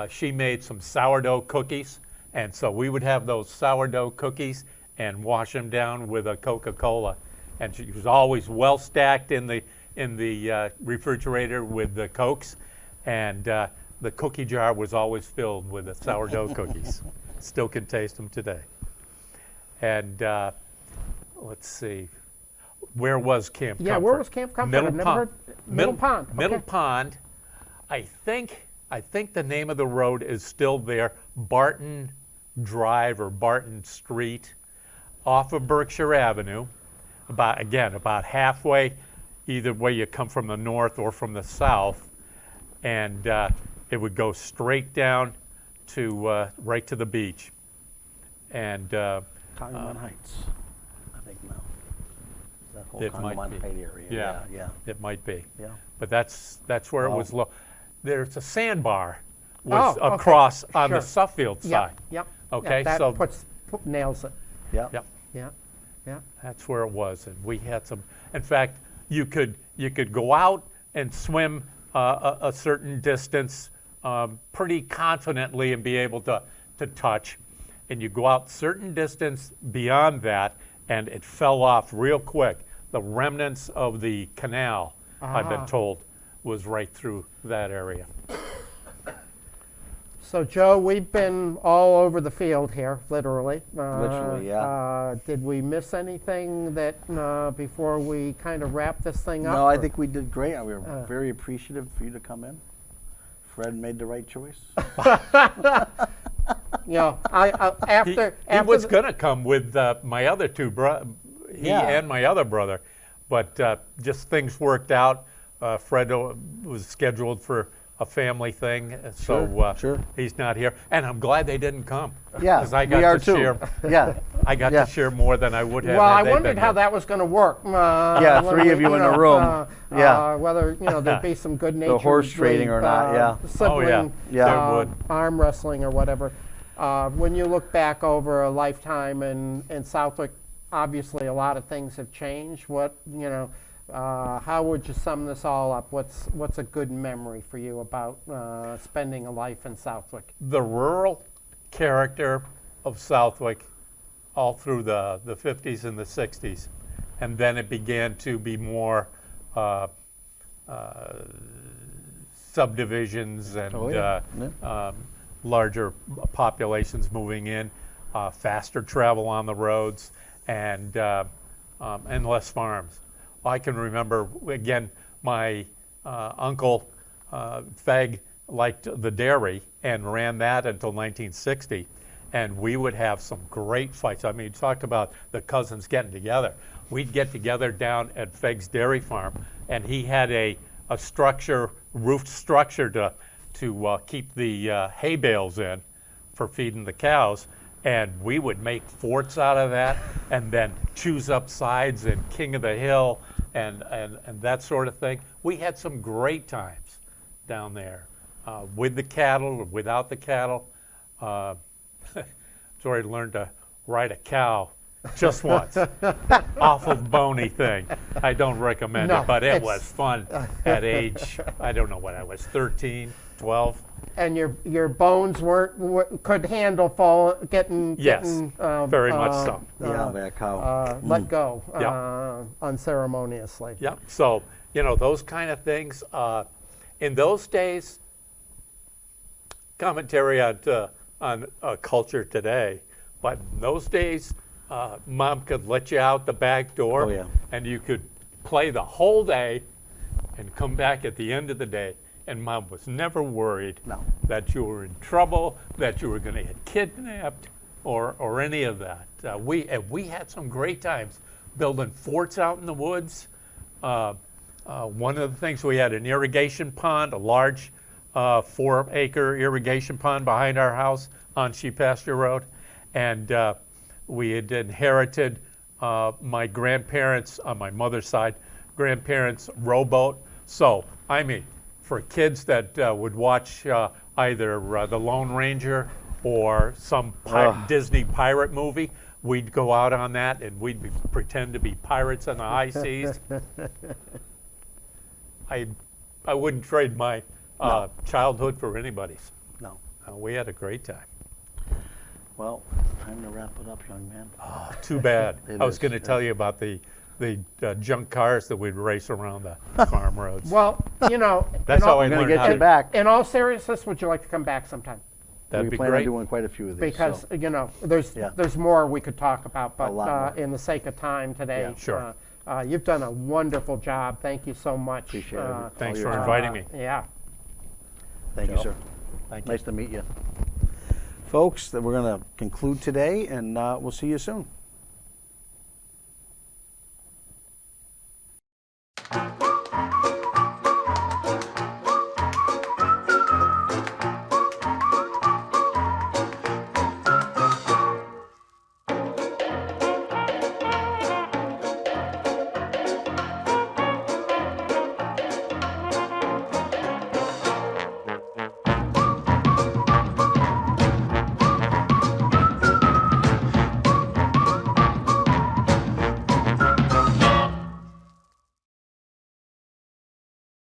she made some sourdough cookies, and so we would have those sourdough cookies and wash them down with a Coca-Cola. And she was always well stacked in the refrigerator with the Cokes, and the cookie jar was always filled with the sourdough cookies. Still can taste them today. And let's see. Where was Camp Comfort? Yeah, where was Camp Comfort? Middle I've never Pond. heard. Middle Pond. Middle Okay. Pond. I think the name of the road is still there. Barton Drive or Barton Street, off of Berkshire Avenue. About halfway, either way you come from the north or from the south, and it would go straight down to right to the beach. And Congamon Heights, I think now. That whole It might Congamon be. Heights area. Yeah. Yeah. it might be. Yeah. But that's where it was low. There's a sandbar was Oh, okay. across on the Sure. Suffield side. Yep. Okay, That so nails it. Yeah. yep, Yeah. Yeah. that's where it was, and we had some. In fact, you could go out and swim a certain distance pretty confidently and be able to touch, and you go out certain distance beyond that, and it fell off real quick. The remnants of the canal, I've been told, was right through that area. So, Joe, we've been all over the field here, literally. Literally, yeah. Did we miss anything that before we kind of wrap this thing up? No, I or- think we did great. We were very appreciative for you to come in. Fred made the right choice. You know, after He was the- going to come with my other two he Yeah. and my other brother, but just things worked out. Fred was scheduled for a family thing, so Sure. he's not here. And I'm glad they didn't come. Yeah, 'cause I we got are to too. share. Yeah. I got Yeah. to share more than I would have. Well, had I they wondered been how here. that was going to work. Yeah, when three of you in a room. Yeah. Whether there'd be some good natured horse trading or not, yeah. Sibling, Oh, yeah. There would. arm wrestling or whatever. When you look back over a lifetime in Southwick, obviously a lot of things have changed. What how would you sum this all up? What's a good memory for you about spending a life in Southwick? The rural character of Southwick all through the 50s and the 60s. And then it began to be more subdivisions and Oh, yeah. larger populations moving in, faster travel on the roads, and less farms. I can remember, again, my uncle Feg liked the dairy and ran that until 1960, and we would have some great fights. I mean, talk about the cousins getting together. We'd get together down at Feg's dairy farm, and he had a structure, roofed structure to keep the hay bales in for feeding the cows, and we would make forts out of that, and then choose up sides and King of the Hill and that sort of thing. We had some great times down there with the cattle, without the cattle. Sorry, learned to ride a cow just once. Awful bony thing. I don't recommend No, it, but it it's- was fun at age, I don't know what I was, 13, 12. And your bones could handle getting Yes, very much so. Yeah, that cow. let go Yeah. unceremoniously. Yeah, so, those kind of things. In those days, commentary on culture today, but in those days, Mom could let you out the back door, Oh, yeah. and you could play the whole day and come back at the end of the day, and Mom was never worried No. that you were in trouble, that you were going to get kidnapped, or any of that. We had some great times building forts out in the woods. One of the things, we had an irrigation pond, a large 4-acre irrigation pond behind our house on Sheep Pasture Road, and we had inherited my grandparents, on my mother's side, grandparents' rowboat. So, I mean, for kids that would watch either The Lone Ranger or some Disney pirate movie, we'd go out on that and we'd pretend to be pirates on the high seas. I wouldn't trade my childhood for anybody's. No. We had a great time. Well, time to wrap it up, young man. Too bad. It I was is, going to tell you about the junk cars that we'd race around the farm roads. Well, That's how I I'm gonna learned get how you to. back. in all seriousness, would you like to come back sometime? That'd We be plan on great. doing quite a few of these. Because so. there's there's more we could talk about, but lot more. in the sake of time today, Yeah. Sure. You've done a wonderful job. Thank you so much. Appreciate it. Thanks all for your inviting me. Yeah. Thank you, Joe. sir. Thank you. Nice to meet you. Folks, that we're going to conclude today, and we'll see you soon.